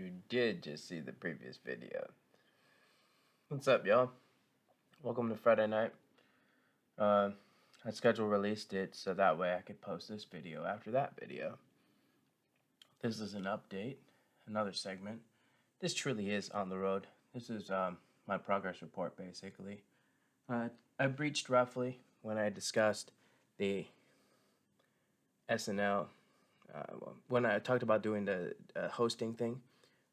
you did just see the previous video. What's up, y'all? Welcome to Friday night. I schedule released it so that way I could post this video after that video. This is an update, another segment. This truly is on the road. This is my progress report, basically. I breached roughly when I discussed the SNL, when I talked about doing the hosting thing.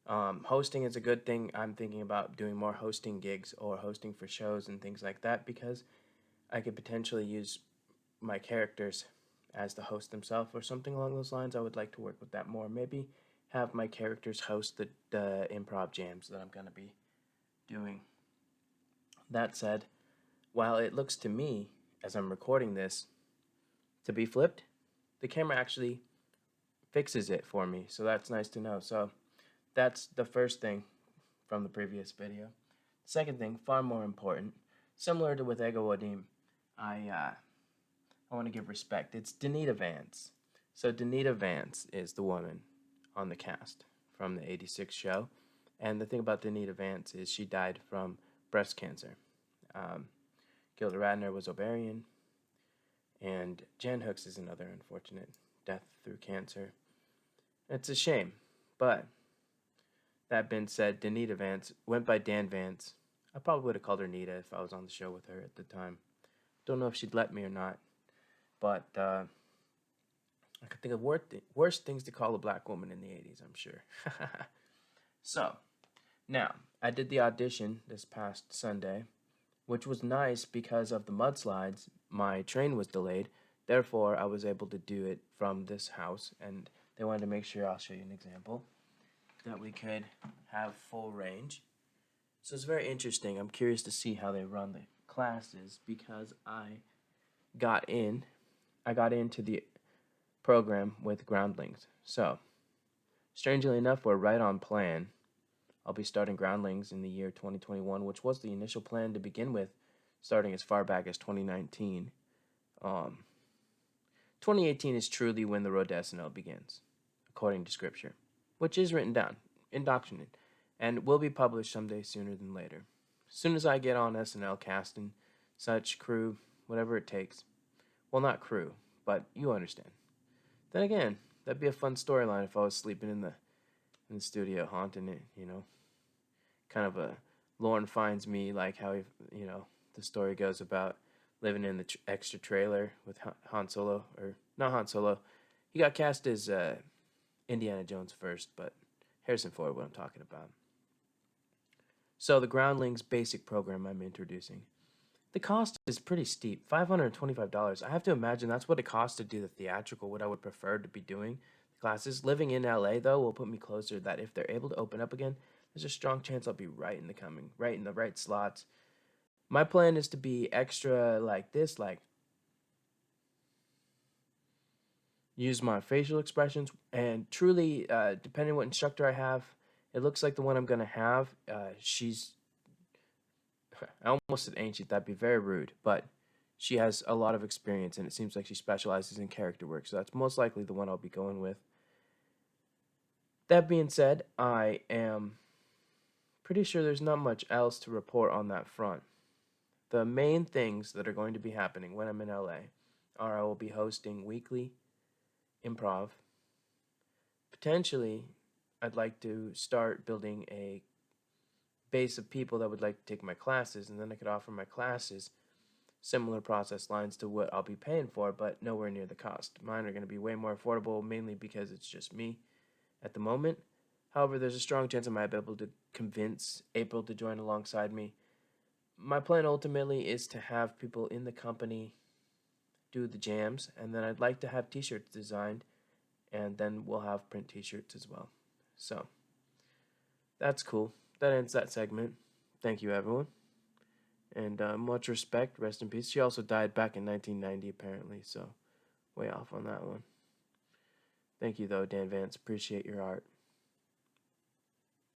Hosting is a good thing. I'm thinking about doing more hosting gigs or hosting for shows and things like that because I could potentially use my characters as the host themselves or something along those lines. I would like to work with that more. Maybe have my characters host the improv jams that I'm going to be doing. That said, while it looks to me, as I'm recording this, to be flipped, the camera actually fixes it for me, so that's nice to know. So that's the first thing from the previous video. Second thing, far more important, similar to with Ego Wadim, I want to give respect. It's Danita Vance. So Danita Vance is the woman on the cast from the 86 show. And the thing about Danita Vance is she died from breast cancer. Gilda Radner was ovarian. And Jan Hooks is another unfortunate death through cancer. It's a shame. But that being said, Danita Vance went by Dan Vance. I probably would have called her Nita if I was on the show with her at the time. Don't know if she'd let me or not. But I could think of worse things to call a black woman in the 80s, I'm sure. So, now, I did the audition this past Sunday, which was nice because of the mudslides. My train was delayed. Therefore, I was able to do it from this house. And they wanted to make sure, I'll show you an example, that we could have full range. So it's very interesting. I'm curious to see how they run the classes because I got into the program with Groundlings. So, strangely enough, we're right on plan. I'll be starting Groundlings in the year 2021, which was the initial plan to begin with, starting as far back as 2019. 2018 is truly when the road to SNL begins, according to scripture, which is written down, indoctrinated, and will be published someday sooner than later. As soon as I get on SNL casting, such crew, whatever it takes. Well, not crew, but you understand. Then again, that'd be a fun storyline if I was sleeping in the studio, haunting it, Kind of a Lorne finds me, like how, the story goes about living in the extra trailer with Han Solo, or not Han Solo. He got cast as Indiana Jones first, but Harrison Ford, what I'm talking about. So the Groundlings basic program I'm introducing. The cost is pretty steep, $525. I have to imagine that's what it costs to do the theatrical, what I would prefer to be doing. The classes, living in LA, though, will put me closer that if they're able to open up again, there's a strong chance I'll be right in the right slots. My plan is to be extra like this, like use my facial expressions, and truly, depending on what instructor I have, it looks like the one I'm going to have, she's, I almost said ancient, that'd be very rude, but she has a lot of experience, and it seems like she specializes in character work, so that's most likely the one I'll be going with. That being said, I am pretty sure there's not much else to report on that front. The main things that are going to be happening when I'm in LA are I will be hosting weekly improv. Potentially, I'd like to start building a base of people that would like to take my classes, and then I could offer my classes similar process lines to what I'll be paying for, but nowhere near the cost. Mine are going to be way more affordable, mainly because it's just me at the moment. However, there's a strong chance I might be able to convince April to join alongside me. My plan ultimately is to have people in the company do the jams, and then I'd like to have t-shirts designed, and then we'll have print t-shirts as well. So, that's cool. That ends that segment. Thank you, everyone. And much respect, rest in peace. She also died back in 1990, apparently, so way off on that one. Thank you, though, Dan Vance. Appreciate your art.